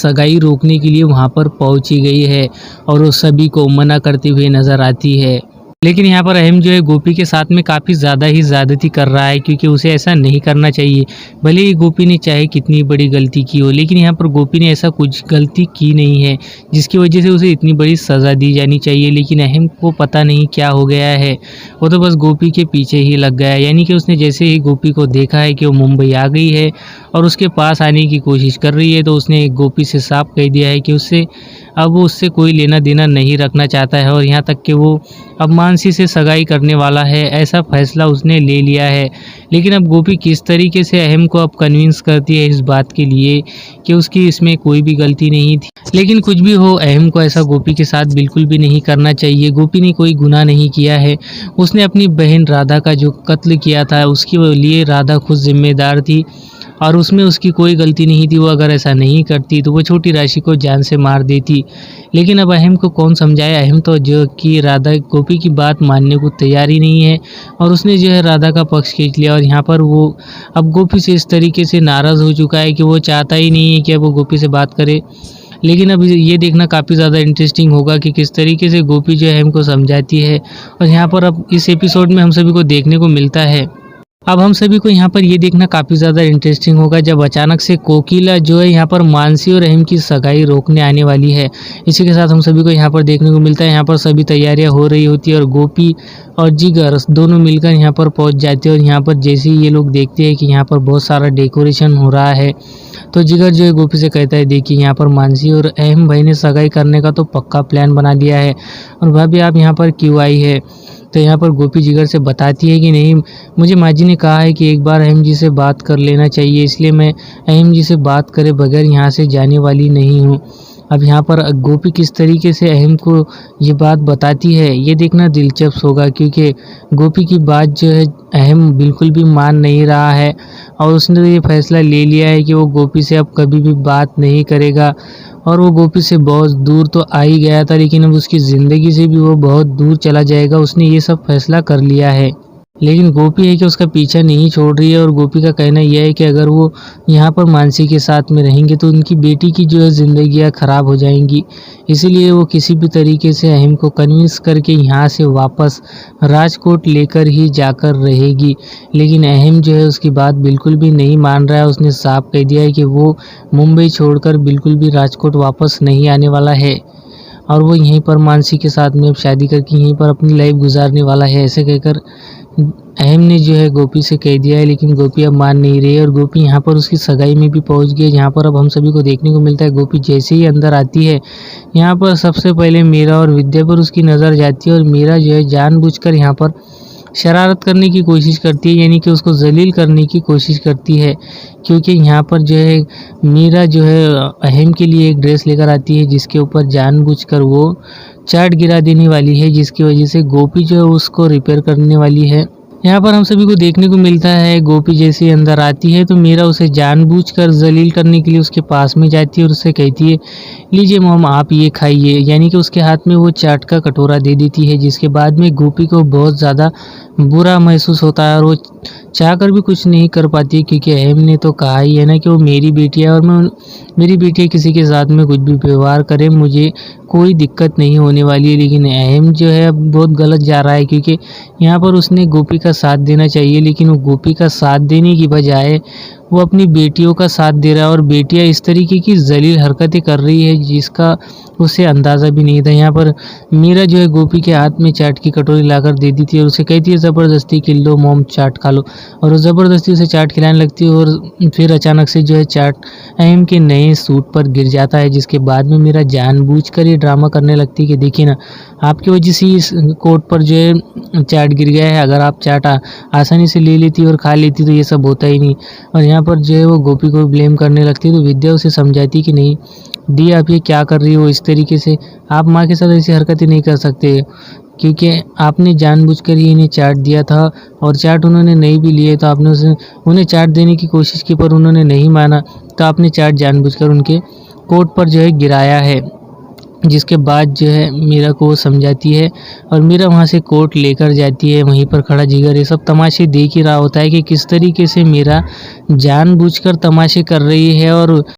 सगाई रोकने के लिए वहाँ पर पहुँची गई है और वो सभी को मना करते हुए नज़र आती है। लेकिन यहाँ पर अहम जो है गोपी के साथ में काफ़ी ज़्यादा ही ज़्यादती कर रहा है, क्योंकि उसे ऐसा नहीं करना चाहिए। भले ही गोपी ने चाहे कितनी बड़ी गलती की हो, लेकिन यहाँ पर गोपी ने ऐसा कुछ गलती की नहीं है जिसकी वजह से उसे इतनी बड़ी सज़ा दी जानी चाहिए। लेकिन अहम को पता नहीं क्या हो गया है, वो तो बस गोपी के पीछे ही लग गया है। यानी कि उसने जैसे ही गोपी को देखा है कि वो मुंबई आ गई है और उसके पास आने की कोशिश कर रही है, तो उसने गोपी से साफ कह दिया है कि अब वो उससे कोई लेना देना नहीं रखना चाहता है और यहाँ तक कि वो अब मानसी से सगाई करने वाला है, ऐसा फैसला उसने ले लिया है। लेकिन अब गोपी किस तरीके से अहम को अब कन्विंस करती है इस बात के लिए कि उसकी इसमें कोई भी गलती नहीं थी। लेकिन कुछ भी हो, अहम को ऐसा गोपी के साथ बिल्कुल भी नहीं करना चाहिए। गोपी ने कोई गुनाह नहीं किया है। उसने अपनी बहन राधा का जो कत्ल किया था उसके लिए राधा खुद जिम्मेदार थी और उसमें उसकी कोई गलती नहीं थी। वो अगर ऐसा नहीं करती तो वो छोटी राशि को जान से मार देती। लेकिन अब अहम को कौन समझाए, अहम तो जो कि राधा गोपी की बात मानने को तैयार ही नहीं है और उसने जो है राधा का पक्ष खींच लिया और यहाँ पर वो अब गोपी से इस तरीके से नाराज़ हो चुका है कि वो चाहता ही नहीं है कि अब वो गोपी से बात करे। लेकिन अब ये देखना काफ़ी ज़्यादा इंटरेस्टिंग होगा कि किस तरीके से गोपी जो है अहम को समझाती है और यहाँ पर अब इस एपिसोड में हम सभी को देखने को मिलता है। अब हम सभी को यहाँ पर ये देखना काफ़ी ज़्यादा इंटरेस्टिंग होगा जब अचानक से कोकिला जो है यहाँ पर मानसी और अहम की सगाई रोकने आने वाली है। इसी के साथ हम सभी को यहाँ पर देखने को मिलता है, यहाँ पर सभी तैयारियाँ हो रही होती है और गोपी और जिगर दोनों मिलकर यहाँ पर पहुँच जाते हैं और यहाँ पर जैसे ही ये लोग देखते हैं कि यहाँ पर बहुत सारा डेकोरेशन हो रहा है, तो जिगर जो है गोपी से कहता है, देखिए यहाँ पर मानसी और अहम भाई ने सगाई करने का तो पक्का प्लान बना लिया है और भाभी आप यहाँ पर क्यों आई है। तो यहाँ पर गोपी जिगर से बताती है कि नहीं, मुझे माँ जी ने कहा है कि एक बार अहम जी से बात कर लेना चाहिए, इसलिए मैं अहम जी से बात करे बगैर यहाँ से जाने वाली नहीं हूँ। अब यहाँ पर गोपी किस तरीके से अहम को ये बात बताती है ये देखना दिलचस्प होगा, क्योंकि गोपी की बात जो है अहम बिल्कुल भी मान नहीं रहा है और उसने तो ये फैसला ले लिया है कि वो गोपी से अब कभी भी बात नहीं करेगा और वो गोपी से बहुत दूर तो आ ही गया था, लेकिन अब उसकी ज़िंदगी से भी वो बहुत दूर चला जाएगा। उसने ये सब फैसला कर लिया है। लेकिन गोपी है कि उसका पीछा नहीं छोड़ रही है और गोपी का कहना यह है कि अगर वो यहाँ पर मानसी के साथ में रहेंगे तो उनकी बेटी की जो है ज़िंदगियाँ ख़राब हो जाएंगी। इसीलिए वो किसी भी तरीके से अहम को कन्विंस करके यहाँ से वापस राजकोट लेकर ही जाकर रहेगी। लेकिन अहम जो है उसकी बात बिल्कुल भी नहीं मान रहा है। उसने साफ कह दिया है कि वो मुंबई छोड़कर बिल्कुल भी राजकोट वापस नहीं आने वाला है और वो यहीं पर मानसी के साथ में अब शादी करके यहीं पर अपनी लाइफ गुजारने वाला है। ऐसे कहकर अहम ने जो है गोपी से कह दिया है, लेकिन गोपी अब मान नहीं रही है और गोपी यहाँ पर उसकी सगाई में भी पहुँच गई है, जहाँ पर अब हम सभी को देखने को मिलता है गोपी जैसे ही अंदर आती है यहाँ पर सबसे पहले मीरा और विद्या पर उसकी नज़र जाती है और मीरा जो है जानबूझकर यहाँ पर शरारत करने की कोशिश करती है, यानी कि उसको जलील करने की कोशिश करती है, क्योंकि यहाँ पर जो है मीरा जो है अहम के लिए एक ड्रेस लेकर आती है जिसके ऊपर जानबूझकर वो चाट गिरा देने वाली है, जिसकी वजह से गोपी जो है उसको रिपेयर करने वाली है। यहाँ पर हम सभी को देखने को मिलता है गोपी जैसे अंदर आती है तो मीरा उसे जानबूझकर जलील करने के लिए उसके पास में जाती है और उससे कहती है, लीजिए मॉम आप ये खाइए, यानी कि उसके हाथ में वो चाट का कटोरा दे देती है, जिसके बाद में गोपी को बहुत ज़्यादा बुरा महसूस होता है और वो चाहकर भी कुछ नहीं कर पाती, क्योंकि अहम ने तो कहा ही है ना कि वो मेरी बेटी है और मेरी बेटी किसी के साथ में कुछ भी व्यवहार करे मुझे कोई दिक्कत नहीं होने वाली है। लेकिन अहम जो है बहुत गलत जा रहा है, क्योंकि यहाँ पर उसने गोपी का साथ देना चाहिए, लेकिन वो गोपी का साथ देने की बजाय वो अपनी बेटियों का साथ दे रहा है और बेटियां इस तरीके की जलील हरकतें कर रही है जिसका उसे अंदाज़ा भी नहीं था। यहाँ पर मीरा जो है गोपी के हाथ में चाट की कटोरी लाकर दे दी थी और उसे कहती है ज़बरदस्ती कि लो मॉम चाट खा लो, और वो ज़बरदस्ती उसे चाट खिलाने लगती है और फिर अचानक से जो है चाट अहम के नए सूट पर गिर जाता है, जिसके बाद में मीरा जानबूझकर ये ड्रामा करने लगती है कि देखिए ना आपकी वजह से इस कोट पर जो है चाट गिर गया है, अगर आप चाट आसानी से ले लेती और खा लेती तो ये सब होता ही नहीं। और यहाँ पर जो है वो गोपी को ब्लेम करने लगती है तो विद्या उसे समझाती कि नहीं दी आप ये क्या कर रही हो, इस तरीके से आप माँ के साथ ऐसी हरकतें नहीं कर सकते, क्योंकि आपने जानबूझकर ही इन्हें चाट दिया था और चाट उन्होंने नहीं भी लिए तो आपने उन्हें चाट देने की कोशिश की पर उन्होंने नहीं माना, तो आपने चाट जानबूझकर उनके कोट पर जो है गिराया है। जिसके बाद जो है मीरा को वो समझाती है और मीरा वहाँ से कोट लेकर जाती है। वहीं पर खड़ा जिगर ये सब तमाशे देख ही रहा होता है कि किस तरीके से मीरा जानबूझकर तमाशे कर रही है और